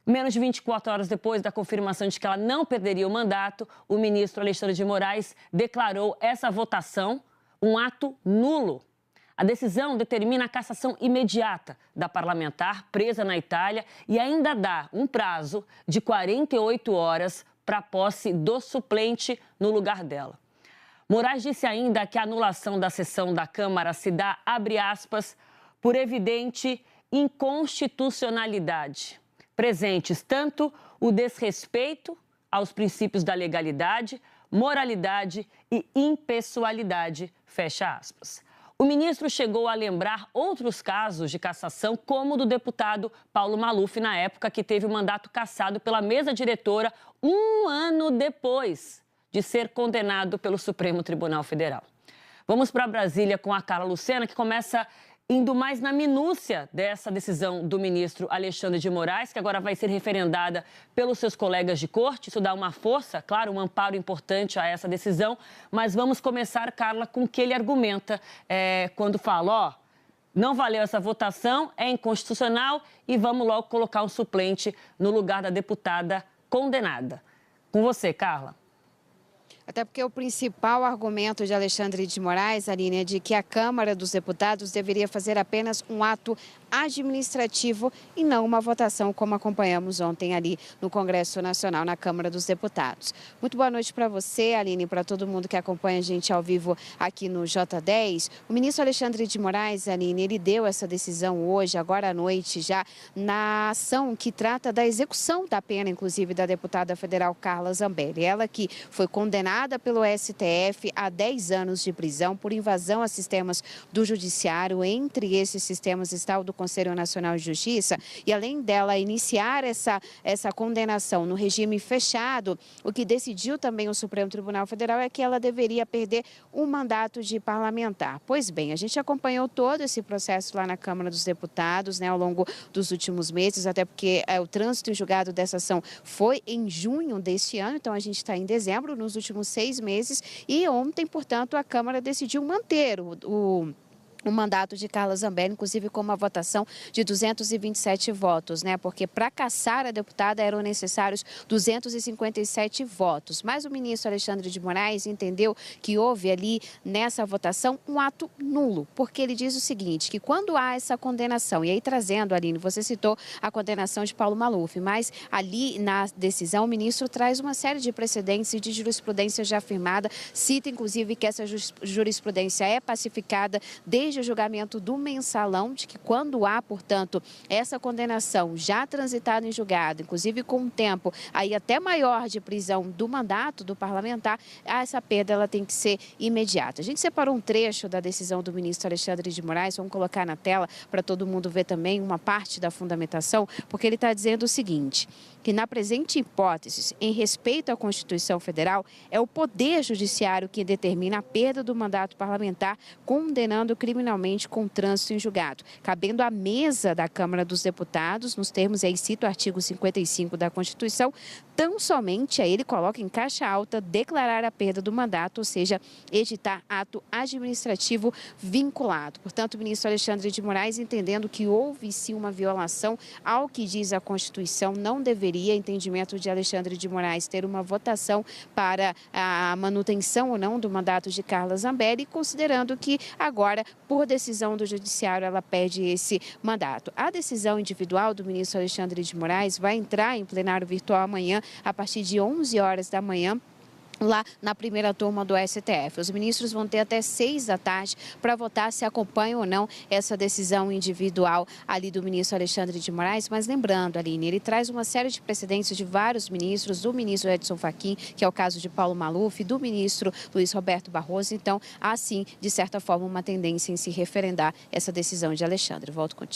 Menos de 24 horas depois da confirmação de que ela não perderia o mandato, o ministro Alexandre de Moraes declarou essa votação um ato nulo. A decisão determina a cassação imediata da parlamentar presa na Itália e ainda dá um prazo de 48 horas para a posse do suplente no lugar dela. Moraes disse ainda que a anulação da sessão da Câmara se dá, abre aspas, por evidente inconstitucionalidade, presentes tanto o desrespeito aos princípios da legalidade, moralidade e impessoalidade, fecha aspas. O ministro chegou a lembrar outros casos de cassação, como o do deputado Paulo Maluf, na época que teve o mandato cassado pela mesa diretora um ano depois de ser condenado pelo Supremo Tribunal Federal. Vamos para Brasília com a Carla Lucena, que começa indo mais na minúcia dessa decisão do ministro Alexandre de Moraes, que agora vai ser referendada pelos seus colegas de corte. Isso dá uma força, claro, um amparo importante a essa decisão. Mas vamos começar, Carla, com o que ele argumenta quando fala, não valeu essa votação, é inconstitucional e vamos logo colocar um suplente no lugar da deputada condenada. Com você, Carla. Até porque o principal argumento de Alexandre de Moraes, Aline, é de que a Câmara dos Deputados deveria fazer apenas um ato administrativo e não uma votação, como acompanhamos ontem ali no Congresso Nacional, na Câmara dos Deputados. Muito boa noite para você, Aline, e para todo mundo que acompanha a gente ao vivo aqui no J10. O ministro Alexandre de Moraes, Aline, ele deu essa decisão hoje, agora à noite, já na ação que trata da execução da pena, inclusive, da deputada federal Carla Zambelli. Ela que foi condenada pelo STF a 10 anos de prisão por invasão a sistemas do Judiciário. Entre esses sistemas está o do Conselho Nacional de Justiça, e além dela iniciar essa condenação no regime fechado, o que decidiu também o Supremo Tribunal Federal é que ela deveria perder o mandato de parlamentar. Pois bem, a gente acompanhou todo esse processo lá na Câmara dos Deputados, ao longo dos últimos meses, até porque o trânsito em julgado dessa ação foi em junho deste ano, então a gente está em dezembro, nos últimos 6 meses, e ontem, portanto, a Câmara decidiu manter o mandato de Carla Zambelli, inclusive com uma votação de 227 votos, Porque para cassar a deputada eram necessários 257 votos. Mas o ministro Alexandre de Moraes entendeu que houve ali nessa votação um ato nulo, porque ele diz o seguinte, que quando há essa condenação, e aí trazendo, Aline, você citou a condenação de Paulo Maluf, mas ali na decisão o ministro traz uma série de precedentes e de jurisprudência já afirmada, cita inclusive que essa jurisprudência é pacificada desde o julgamento do mensalão, de que quando há, portanto, essa condenação já transitada em julgado, inclusive com um tempo aí até maior de prisão do mandato do parlamentar, essa perda ela tem que ser imediata. A gente separou um trecho da decisão do ministro Alexandre de Moraes, vamos colocar na tela para todo mundo ver também uma parte da fundamentação, porque ele está dizendo o seguinte, que na presente hipótese, em respeito à Constituição Federal, é o Poder Judiciário que determina a perda do mandato parlamentar, condenando criminalmente com trânsito em julgado, cabendo à mesa da Câmara dos Deputados, nos termos, aí cito o artigo 55 da Constituição, tão somente, aí ele coloca em caixa alta, declarar a perda do mandato, ou seja, editar ato administrativo vinculado. Portanto, o ministro Alexandre de Moraes, entendendo que houve sim uma violação ao que diz a Constituição, não deveria, entendimento de Alexandre de Moraes, ter uma votação para a manutenção ou não do mandato de Carla Zambelli, considerando que agora, por decisão do Judiciário, ela perde esse mandato. A decisão individual do ministro Alexandre de Moraes vai entrar em plenário virtual amanhã, a partir de 11 horas da manhã, lá na primeira turma do STF. Os ministros vão ter até 6 da tarde para votar se acompanham ou não essa decisão individual ali do ministro Alexandre de Moraes, mas lembrando, Aline, ele traz uma série de precedentes de vários ministros, do ministro Edson Fachin, que é o caso de Paulo Maluf, do ministro Luiz Roberto Barroso, então há sim, de certa forma, uma tendência em se referendar essa decisão de Alexandre. Volto contigo.